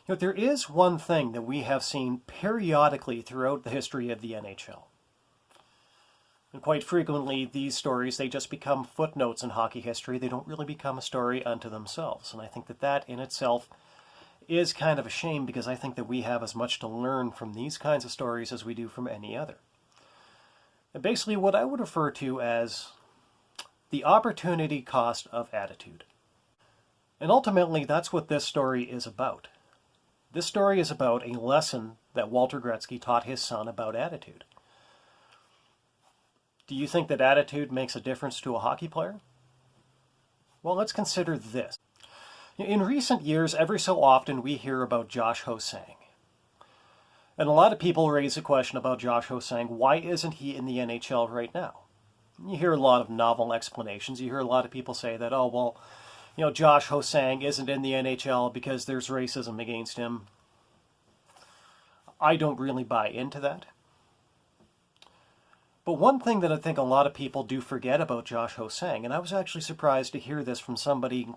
There is one thing that we have seen periodically throughout the history of the NHL. And quite frequently, these stories, they just become footnotes in hockey history. They don't really become a story unto themselves. And I think that that in itself is kind of a shame, because I think that we have as much to learn from these kinds of stories as we do from any other. And basically what I would refer to as the opportunity cost of attitude. And ultimately, that's what this story is about. This story is about a lesson that Walter Gretzky taught his son about attitude. Do you think that attitude makes a difference to a hockey player? Well, let's consider this. In recent years, every so often we hear about Josh Ho-Sang. And a lot of people raise the question about Josh Ho-Sang, why isn't he in the NHL right now? You hear a lot of novel explanations. You hear a lot of people say that, oh, well, Josh Ho-Sang isn't in the NHL because there's racism against him. I don't really buy into that. But one thing that I think a lot of people do forget about Josh Ho-Sang, and I was actually surprised to hear this from somebody,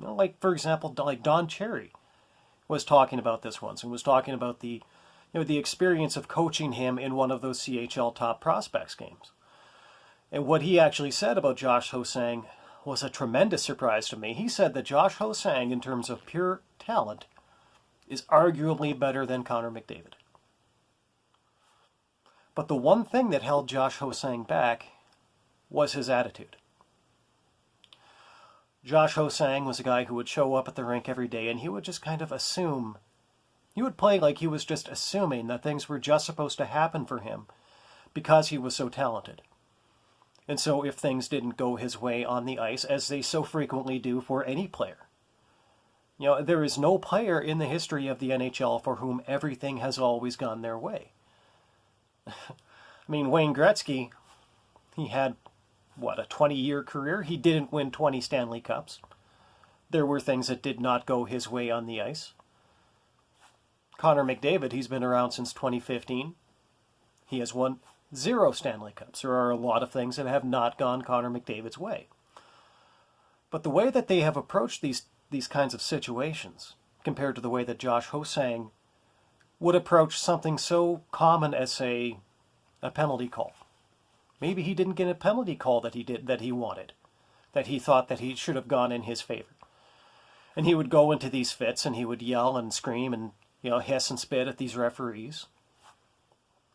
like, for example, like Don Cherry was talking about this once, and was talking about the experience of coaching him in one of those CHL Top Prospects games. And what he actually said about Josh Ho-Sang was a tremendous surprise to me. He said that Josh Ho-Sang, in terms of pure talent, is arguably better than Connor McDavid. But the one thing that held Josh Ho-Sang back was his attitude. Josh Ho-Sang was a guy who would show up at the rink every day, and he would just kind of assume. He would play like he was just assuming that things were just supposed to happen for him because he was so talented. And so if things didn't go his way on the ice, as they so frequently do for any player, there is no player in the history of the NHL for whom everything has always gone their way. I mean, Wayne Gretzky, he had, a 20-year career? He didn't win 20 Stanley Cups. There were things that did not go his way on the ice. Connor McDavid, he's been around since 2015. He has won 0 Stanley Cups. There are a lot of things that have not gone Connor McDavid's way. But the way that they have approached these kinds of situations, compared to the way that Josh Ho-Sang would approach something so common as, say, a penalty call. Maybe he didn't get a penalty call that he wanted, that he thought that he should have gone in his favor. And he would go into these fits, and he would yell and scream and hiss and spit at these referees.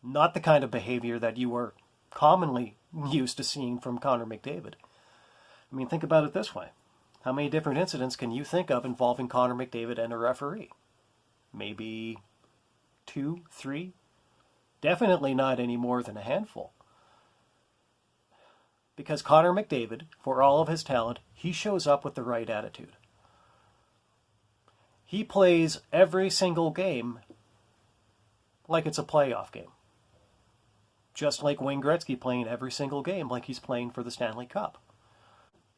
Not the kind of behavior that you were commonly used to seeing from Connor McDavid. I mean, think about it this way. How many different incidents can you think of involving Connor McDavid and a referee? Maybe 2, 3? Definitely not any more than a handful. Because Connor McDavid, for all of his talent, he shows up with the right attitude. He plays every single game like it's a playoff game. Just like Wayne Gretzky playing every single game like he's playing for the Stanley Cup.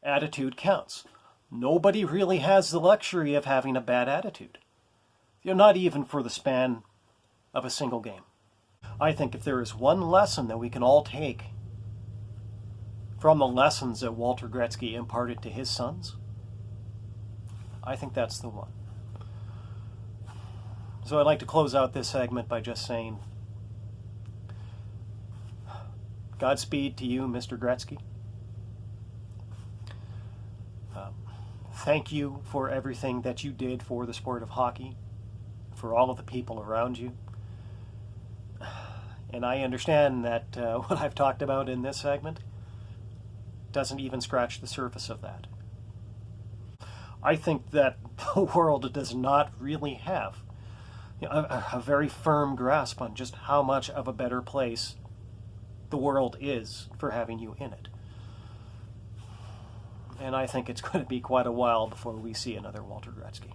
Attitude counts. Nobody really has the luxury of having a bad attitude. Not even for the span of a single game. I think if there is one lesson that we can all take from the lessons that Walter Gretzky imparted to his sons, I think that's the one. So I'd like to close out this segment by just saying, Godspeed to you, Mr. Gretzky. Thank you for everything that you did for the sport of hockey, for all of the people around you. And I understand that what I've talked about in this segment doesn't even scratch the surface of that. I think that the world does not really have a very firm grasp on just how much of a better place the world is for having you in it. And I think it's going to be quite a while before we see another Walter Gretzky.